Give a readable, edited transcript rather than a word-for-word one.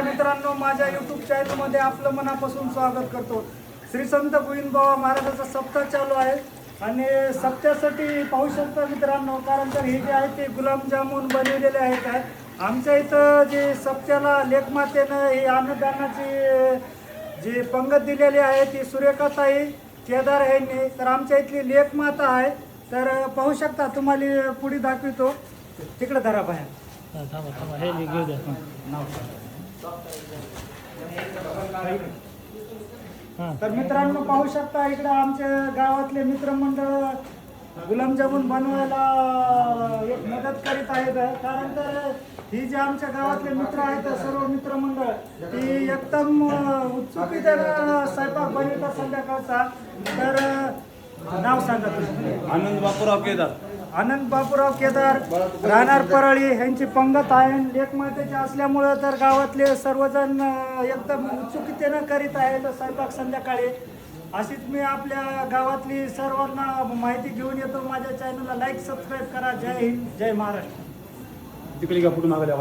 नमस्कार मित्रांनो, माझ्या यूट्यूब चॅनलमध्ये आपलं मनापासून स्वागत करतो. श्री संत गोविंदबाबा महाराजाचा सप्ताह चालू आहे आणि सप्त्यासाठी पाहू शकता मित्रांनो, कारण तर हे जे आहे ते गुलाबजामुन बनवलेले आहेत. आमच्या इथं जे सप्त्याला लेखमातेनं हे अन्नदानाची जी पंगत दिलेली आहे ती सुरेखाताई केदार यांनी, तर आमच्या इथली लेखमाता आहे. तर पाहू शकता, तुम्हाला पुढे दाखवतो. तिकडे धरा बाहेर. तर मित्रांनो पाहू शकता, इकडे आमच्या गावातले मित्रमंडळ गुलाबजामुन बनवायला एक मदत करीत आहेत. कारण तर ही जे आमच्या गावातले मित्र आहेत सर्व मित्रमंडळ ती एकदम उत्सुकतेने स्वयंपाक बनवतात संध्याकाळचा. तर नाव सांगा तुम्ही. आनंद बापूराव केदार. आनंद बापूराव केदार, राहणार परळी, यांची पंगत आहे. लेखमातेची असल्यामुळं तर गावातले सर्वजण एकदम उत्सुकतेनं करीत आहेत स्वयंपाक संध्याकाळी. अशीच मी आपल्या गावातली सर्वांना माहिती घेऊन येतो. माझ्या चॅनलला लाईक सबस्क्राईब करा. जय हिंद, जय महाराष्ट्र. तिकडे का पुढे मागल्या